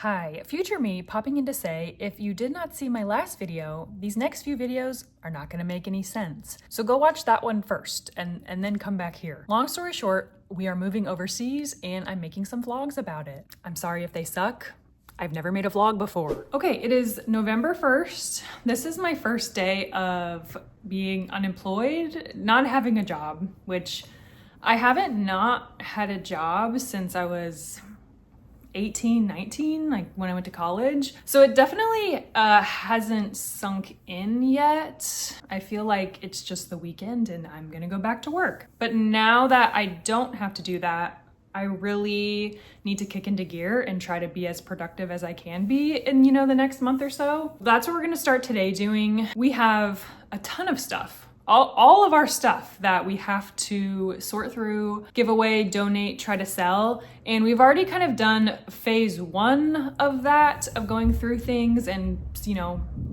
Hi, future me popping in to say, if you did not see my last video, these next few videos are not going to make any sense. So go watch that one first and then come back here. Long story short, we are moving overseas and I'm making some vlogs about it. I'm sorry if they suck. I've never made a vlog before. Okay, it is November 1st. This is my first day of being unemployed, not having a job, which I haven't not had a job since I was 18, 19, like when I went to college. So it definitely hasn't sunk in yet. I feel like it's just the weekend and I'm gonna go back to work. But now that I don't have to do that, I really need to kick into gear and try to be as productive as I can be in, the next month or so. That's what we're gonna start today doing. We have a ton of stuff. All of our stuff that we have to sort through, give away, donate, try to sell. And we've already kind of done phase one of that, of going through things and,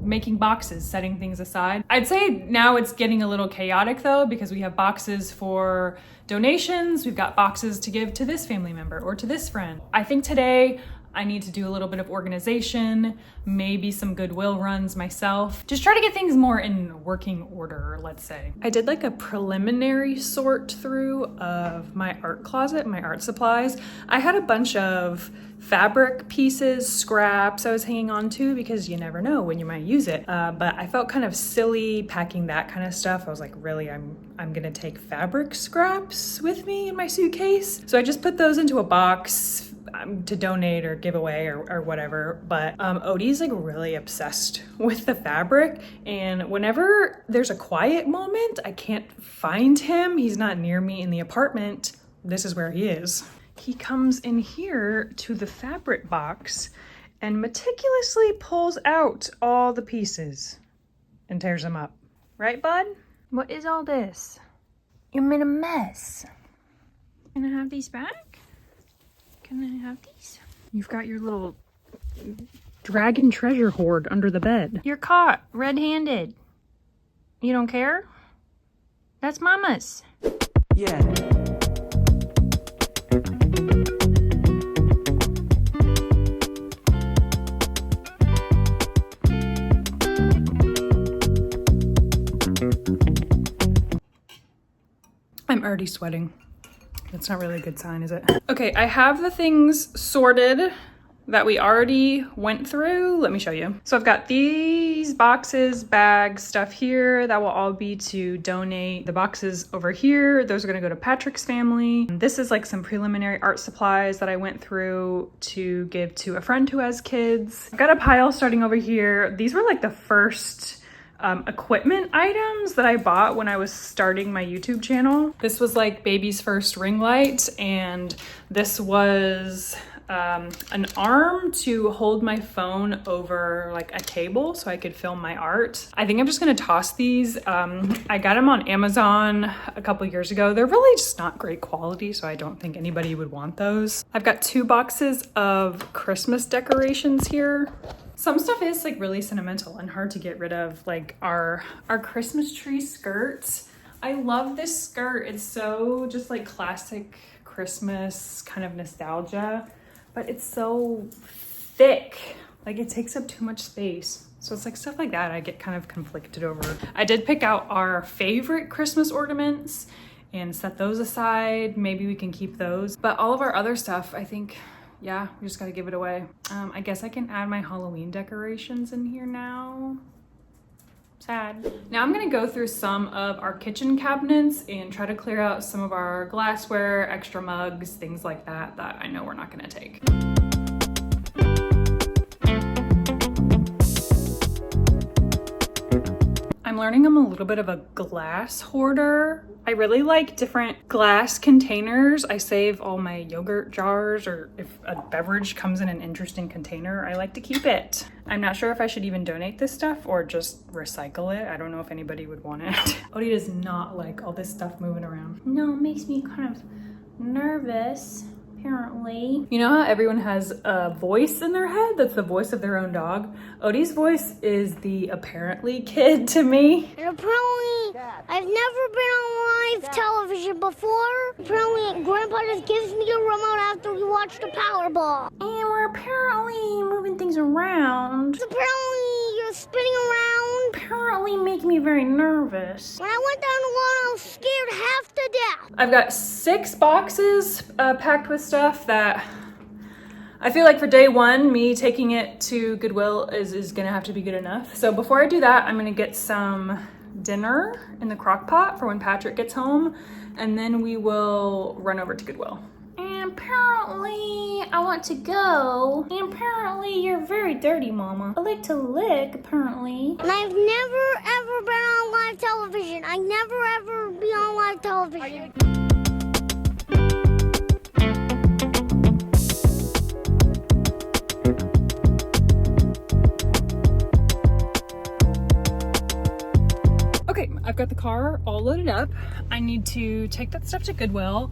making boxes, setting things aside. I'd say now it's getting a little chaotic though, because we have boxes for donations. We've got boxes to give to this family member or to this friend. I think today I need to do a little bit of organization, maybe some Goodwill runs myself. Just try to get things more in working order, let's say. I did like a preliminary sort through of my art closet, my art supplies. I had a bunch of fabric pieces, scraps I was hanging on to because you never know when you might use it. But I felt kind of silly packing that kind of stuff. I was like, really, I'm gonna take fabric scraps with me in my suitcase? So I just put those into a box to donate or give away or whatever. But Odie's like really obsessed with the fabric, and whenever there's a quiet moment, I can't find him. He's not near me in the apartment. This is where he is. He comes in here to the fabric box and meticulously pulls out all the pieces and tears them up. Right, bud? What is all this? You made a mess. Can I have these back? Can I have these? You've got your little dragon treasure hoard under the bed. You're caught red-handed. You don't care? That's Mama's. Yeah. I'm already sweating. That's not really a good sign, is it? Okay, I have the things sorted that we already went through. Let me show you. So I've got these boxes, bags, stuff here that will all be to donate. The boxes over here, those are gonna go to Patrick's family. This is like some preliminary art supplies that I went through to give to a friend who has kids. I've got a pile starting over here. These were like the first equipment items that I bought when I was starting my YouTube channel. This was like baby's first ring light, and this was an arm to hold my phone over like a table so I could film my art. I think I'm just gonna toss these. I got them on Amazon a couple years ago. They're really just not great quality, so I don't think anybody would want those. I've got 2 boxes of Christmas decorations here. Some stuff is like really sentimental and hard to get rid of, like our Christmas tree skirts. I love this skirt. It's so just like classic Christmas kind of nostalgia, but it's so thick. Like it takes up too much space. So it's like stuff like that I get kind of conflicted over. I did pick out our favorite Christmas ornaments and set those aside. Maybe we can keep those. But all of our other stuff, I think, yeah, we just gotta give it away. I guess I can add my Halloween decorations in here now. Sad. Now I'm gonna go through some of our kitchen cabinets and try to clear out some of our glassware, extra mugs, things like that I know we're not gonna take. I'm learning I'm a little bit of a glass hoarder. I really like different glass containers. I save all my yogurt jars, or if a beverage comes in an interesting container, I like to keep it. I'm not sure if I should even donate this stuff or just recycle it. I don't know if anybody would want it. Odie does not like all this stuff moving around. No, it makes me kind of nervous. Apparently. You know how everyone has a voice in their head that's the voice of their own dog? Odie's voice is the apparently kid to me. And apparently, I've never been on live television before. Apparently, Grandpa just gives me a remote after we watch the Powerball. And we're apparently very nervous. When I went down the lawn, I was scared half to death. I've got 6 boxes packed with stuff that I feel like for day one, me taking it to Goodwill is gonna have to be good enough. So before I do that, I'm gonna get some dinner in the crock pot for when Patrick gets home, and then we will run over to Goodwill. And apparently I want to go. And apparently you're very dirty, Mama. I like to lick, apparently. And I've never ever been on live television. I never ever be on live television. Okay, I've got the car all loaded up. I need to take that stuff to Goodwill.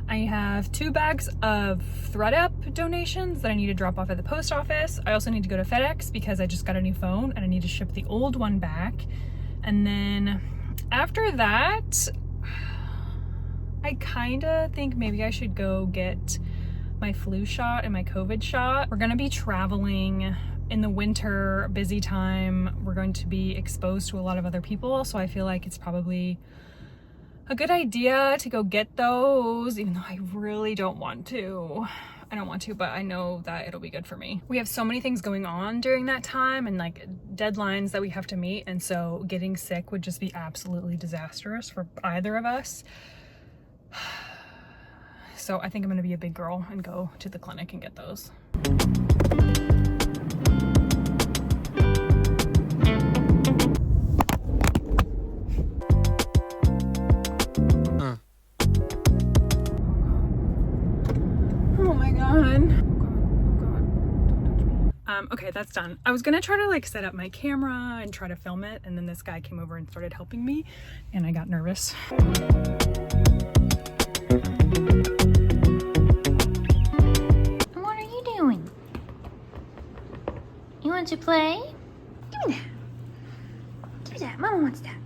I have 2 bags of ThreadUp donations that I need to drop off at the post office. I also need to go to FedEx because I just got a new phone and I need to ship the old one back. And then after that, I kinda think maybe I should go get my flu shot and my COVID shot. We're gonna be traveling in the winter, busy time. We're going to be exposed to a lot of other people, so I feel like it's probably a good idea to go get those, even though I really don't want to. I don't want to, but I know that it'll be good for me. We have so many things going on during that time and like deadlines that we have to meet, and so getting sick would just be absolutely disastrous for either of us. So I think I'm gonna be a big girl and go to the clinic and get those. Okay, that's done. I was gonna try to like set up my camera and try to film it, and then this guy came over and started helping me, and I got nervous. What are you doing? You want to play? Give me that. Give me that. Mama wants that.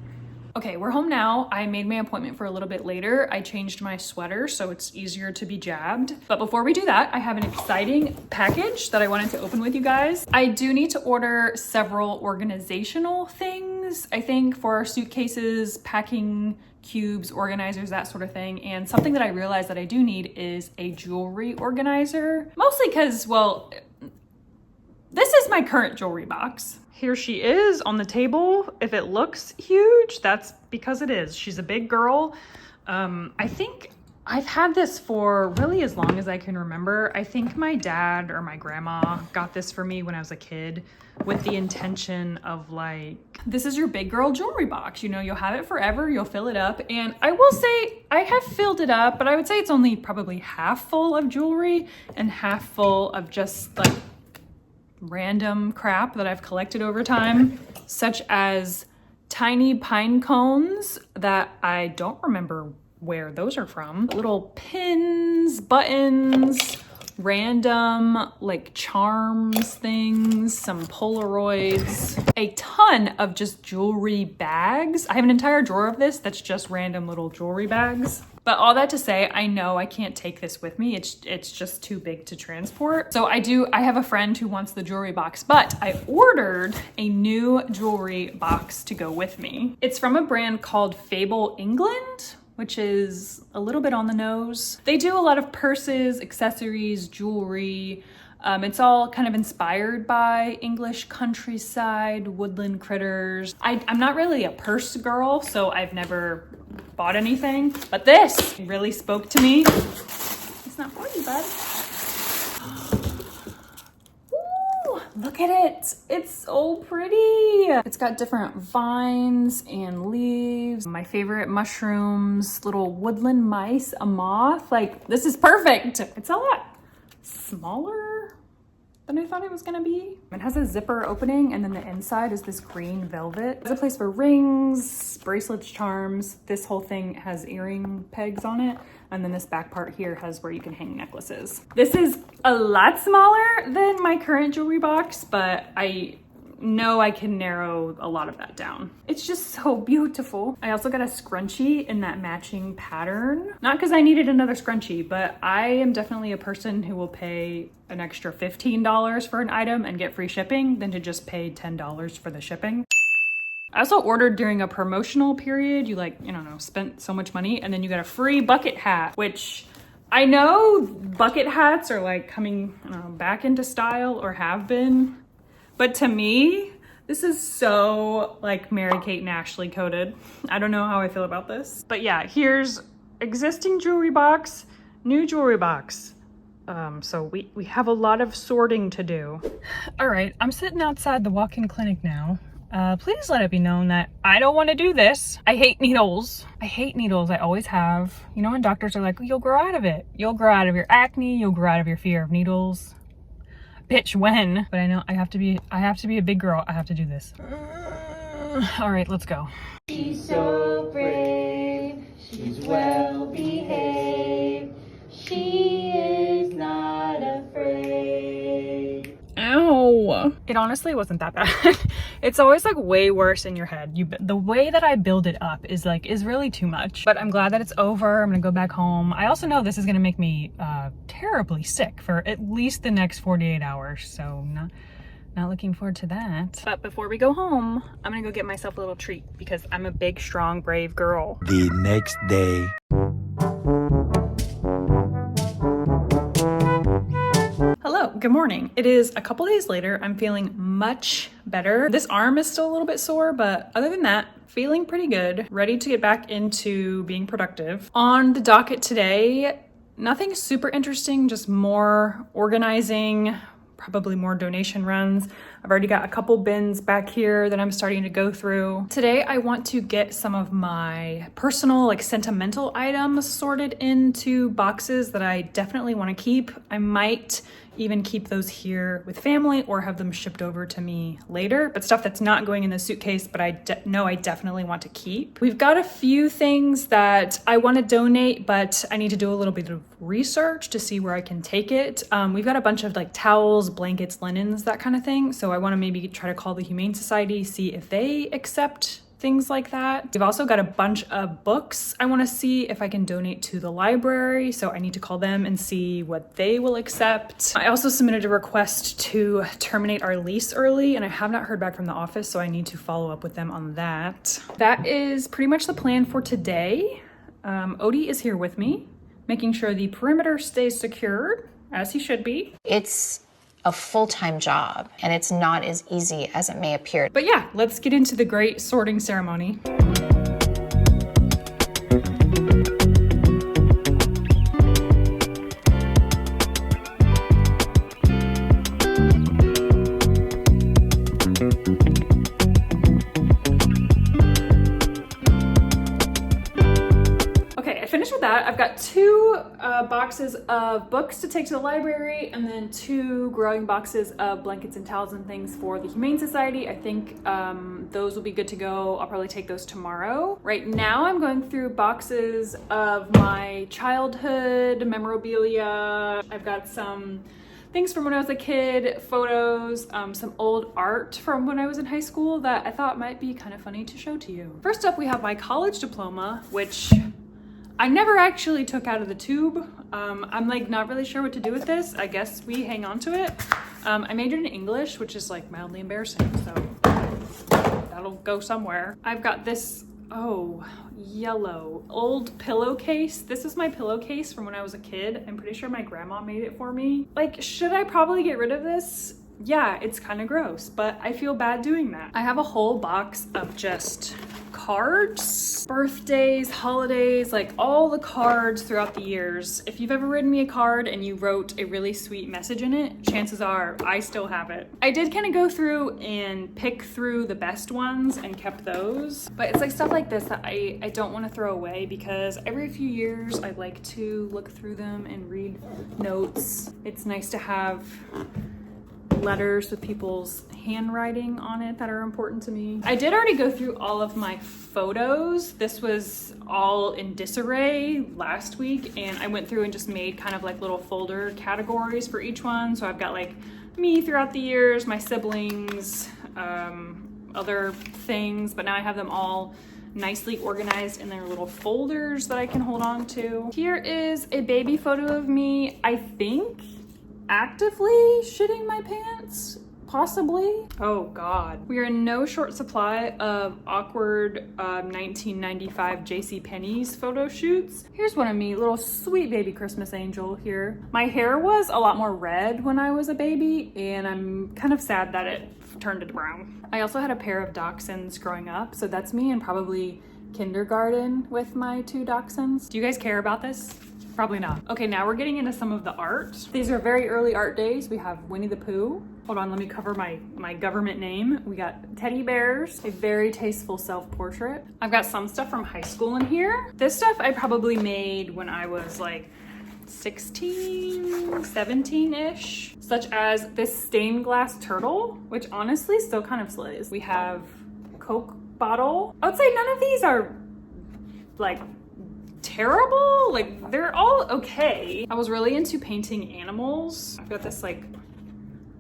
Okay, we're home now. I made my appointment for a little bit later. I changed my sweater so it's easier to be jabbed. But before we do that, I have an exciting package that I wanted to open with you guys. I do need to order several organizational things, I think, for our suitcases, packing cubes, organizers, that sort of thing. And something that I realized that I do need is a jewelry organizer. Mostly because, well, this is my current jewelry box. Here she is on the table. If it looks huge, that's because it is. She's a big girl. I think I've had this for really as long as I can remember. I think my dad or my grandma got this for me when I was a kid with the intention of like, this is your big girl jewelry box. You know, you'll have it forever, you'll fill it up. And I will say I have filled it up, but I would say it's only probably half full of jewelry and half full of just like random crap that I've collected over time, such as tiny pine cones that I don't remember where those are from, little pins, buttons, random like charms things, some Polaroids, a ton of just jewelry bags. I have an entire drawer of this that's just random little jewelry bags. But all that to say, I know I can't take this with me. It's just too big to transport. So I have a friend who wants the jewelry box, but I ordered a new jewelry box to go with me. It's from a brand called Fable England, which is a little bit on the nose. They do a lot of purses, accessories, jewelry. It's all kind of inspired by English countryside, woodland critters. I'm not really a purse girl, so I've never bought anything, but this really spoke to me. It's not for you, bud. Ooh, look at it. It's so pretty. It's got different vines and leaves. My favorite mushrooms, little woodland mice, a moth. Like, this is perfect. It's a lot smaller than I thought it was gonna be. It has a zipper opening, and then the inside is this green velvet. There's a place for rings, bracelets, charms. This whole thing has earring pegs on it. And then this back part here has where you can hang necklaces. This is a lot smaller than my current jewelry box, but I know I can narrow a lot of that down. It's just so beautiful. I also got a scrunchie in that matching pattern. Not because I needed another scrunchie, but I am definitely a person who will pay an extra $15 for an item and get free shipping than to just pay $10 for the shipping. I also ordered during a promotional period. You like, I don't know, spent so much money and then you got a free bucket hat, which I know bucket hats are like coming, I don't know, back into style or have been. But to me, this is so like Mary-Kate and Ashley coded. I don't know how I feel about this. But yeah, here's existing jewelry box, new jewelry box. So we have a lot of sorting to do. All right, I'm sitting outside the walk-in clinic now. Please let it be known that I don't want to do this. I hate needles. I hate needles. I always have. You know when doctors are like, you'll grow out of it. You'll grow out of your acne. You'll grow out of your fear of needles. Bitch, when? But I know I have to be a big girl. I have to do this. All right, let's go. She's so brave. She's well behaved. She is not afraid. Ow. It honestly wasn't that bad. It's always like way worse in your head. The way that I build it up is really too much. But I'm glad that it's over. I'm gonna go back home. I also know this is gonna make me terribly sick for at least the next 48 hours. So not looking forward to that. But before we go home, I'm gonna go get myself a little treat because I'm a big, strong, brave girl. The next day. Hello, good morning. It is a couple days later. I'm feeling much better. This arm is still a little bit sore, but other than that, feeling pretty good, ready to get back into being productive. On the docket today, nothing super interesting, just more organizing, probably more donation runs. I've already got a couple bins back here that I'm starting to go through. Today, I want to get some of my personal, like sentimental items sorted into boxes that I definitely want to keep. I might even keep those here with family or have them shipped over to me later, but stuff that's not going in the suitcase, but I know I definitely want to keep. We've got a few things that I want to donate, but I need to do a little bit of research to see where I can take it. We've got a bunch of like towels, blankets, linens, that kind of thing. So I want to maybe try to call the Humane Society, see if they accept things like that. We've also got a bunch of books I want to see if I can donate to the library, so I need to call them and see what they will accept. I also submitted a request to terminate our lease early, and I have not heard back from the office, so I need to follow up with them on that. That is pretty much the plan for today. Odie is here with me, making sure the perimeter stays secured, as he should be. It's a full-time job, and it's not as easy as it may appear. But yeah, let's get into the great sorting ceremony. I've got two boxes of books to take to the library and then two growing boxes of blankets and towels and things for the Humane Society. I think those will be good to go. I'll probably take those tomorrow. Right now I'm going through boxes of my childhood memorabilia. I've got some things from when I was a kid, photos, some old art from when I was in high school that I thought might be kind of funny to show to you. First up, we have my college diploma, which I never actually took out of the tube. I'm like not really sure what to do with this. I guess we hang on to it. I majored in English, which is like mildly embarrassing, so that'll go somewhere. I've got this, yellow old pillowcase. This is my pillowcase from when I was a kid. I'm pretty sure my grandma made it for me. Like, should I probably get rid of this? Yeah, it's kind of gross, but I feel bad doing that. I have a whole box of just cards, birthdays, holidays, like all the cards throughout the years. If you've ever written me a card and you wrote a really sweet message in it, chances are I still have it. I did kind of go through and pick through the best ones and kept those, but it's like stuff like this that I don't want to throw away because every few years I like to look through them and read notes. It's nice to have letters with people's handwriting on it that are important to me. I did already go through all of my photos. This was all in disarray last week, and I went through and just made kind of like little folder categories for each one. So I've got like me throughout the years, my siblings, other things, but now I have them all nicely organized in their little folders that I can hold on to. Here is a baby photo of me, I think actively shitting my pants, possibly. Oh God. We are in no short supply of awkward 1995 JCPenney's photo shoots. Here's one of me, little sweet baby Christmas angel here. My hair was a lot more red when I was a baby, and I'm kind of sad that it turned to brown. I also had a pair of dachshunds growing up, so that's me in probably kindergarten with my 2 dachshunds. Do you guys care about this? Probably not. Okay, now we're getting into some of the art. These are very early art days. We have Winnie the Pooh. Hold on, let me cover my government name. We got teddy bears, a very tasteful self-portrait. I've got some stuff from high school in here. This stuff I probably made when I was like 16, 17-ish, such as this stained glass turtle, which honestly still kind of slays. We have Coke bottle. I would say none of these are like terrible. Like they're all okay. I was really into painting animals. I've got this like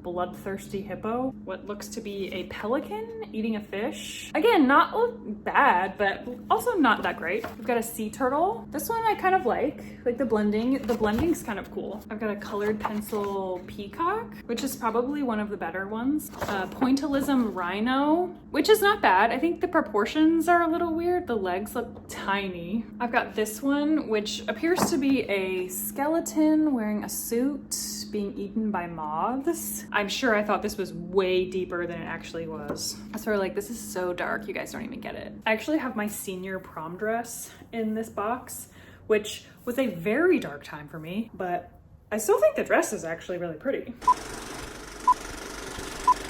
bloodthirsty hippo, what looks to be a pelican eating a fish. Again, not bad, but also not that great. We've got a sea turtle. This one I kind of like the blending. The blending's kind of cool. I've got a colored pencil peacock, which is probably one of the better ones. Pointillism rhino, which is not bad. I think the proportions are a little weird. The legs look tiny. I've got this one, which appears to be a skeleton wearing a suit being eaten by moths. I'm sure I thought this was way deeper than it actually was. I was sort of like, this is so dark, you guys don't even get it. I actually have my senior prom dress in this box, which was a very dark time for me, but I still think the dress is actually really pretty.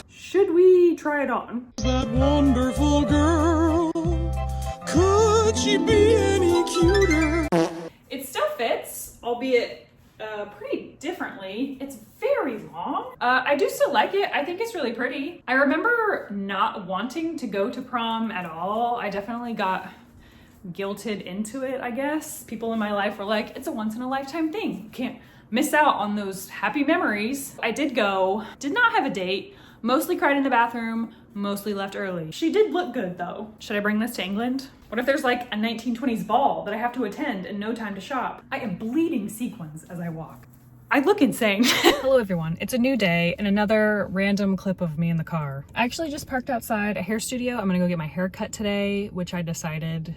Should we try it on? That wonderful girl, could she be any cuter? It still fits, albeit pretty differently. It's very long. I do still like it. I think it's really pretty. I remember not wanting to go to prom at all. I definitely got guilted into it, I guess. People in my life were like, it's a once in a lifetime thing. You can't miss out on those happy memories. I did go, did not have a date, mostly cried in the bathroom, mostly left early. She did look good though. Should I bring this to England? What if there's like a 1920s ball that I have to attend and no time to shop? I am bleeding sequins as I walk. I look insane. Hello everyone, it's a new day and another random clip of me in the car. I actually just parked outside a hair studio. I'm gonna go get my hair cut today, which I decided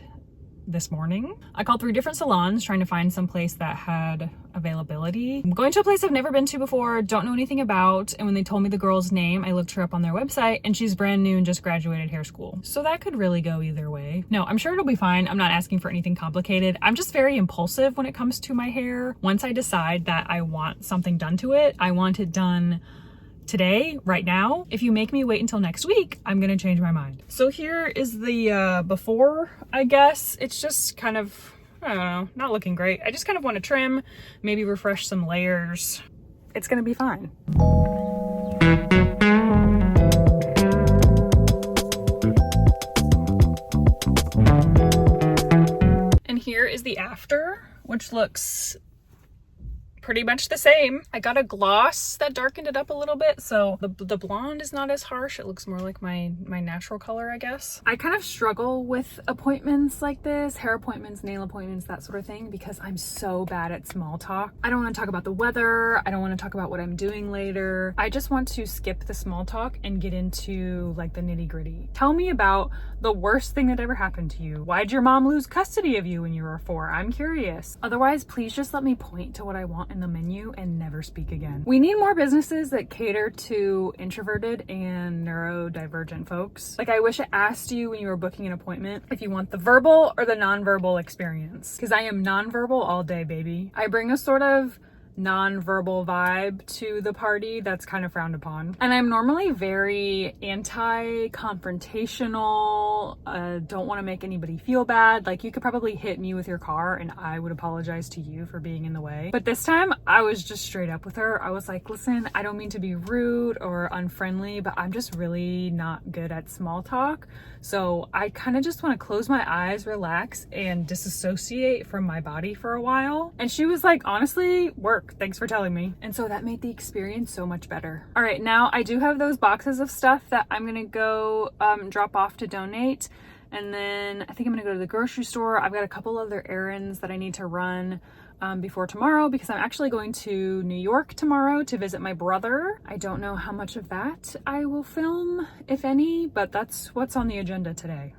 this morning. I called 3 different salons trying to find some place that had availability. I'm going to a place I've never been to before, don't know anything about, and when they told me the girl's name, I looked her up on their website and she's brand new and just graduated hair school. So that could really go either way. No, I'm sure it'll be fine. I'm not asking for anything complicated. I'm just very impulsive when it comes to my hair. Once I decide that I want something done to it, I want it done today, right now. If you make me wait until next week, I'm gonna change my mind. So here is the before, I guess. It's just kind of, I don't know, not looking great. I just kind of want to trim, maybe refresh some layers. It's gonna be fine. And here is the after, which looks pretty much the same. I got a gloss that darkened it up a little bit, so the blonde is not as harsh. It looks more like my natural color, I guess. I kind of struggle with appointments like this, hair appointments, nail appointments, that sort of thing, because I'm so bad at small talk. I don't want to talk about the weather. I don't want to talk about what I'm doing later. I just want to skip the small talk and get into like the nitty gritty. Tell me about the worst thing that ever happened to you. Why'd your mom lose custody of you when you were 4? I'm curious. Otherwise, please just let me point to what I want in the menu and never speak again. We need more businesses that cater to introverted and neurodivergent folks. Like, I wish I asked you when you were booking an appointment if you want the verbal or the nonverbal experience, because I am nonverbal all day, baby. I bring a sort of non-verbal vibe to the party that's kind of frowned upon. And I'm normally very anti-confrontational, don't want to make anybody feel bad. Like, you could probably hit me with your car and I would apologize to you for being in the way. But this time I was just straight up with her. I was like, listen, I don't mean to be rude or unfriendly, but I'm just really not good at small talk. So I kind of just want to close my eyes, relax, and disassociate from my body for a while. And she was like, honestly, work. Thanks for telling me. And so that made the experience so much better. All right, now I do have those boxes of stuff that I'm gonna go drop off to donate. And then I think I'm gonna go to the grocery store. I've got a couple other errands that I need to run before tomorrow because I'm actually going to New York tomorrow to visit my brother. I don't know how much of that I will film, if any, but that's what's on the agenda today.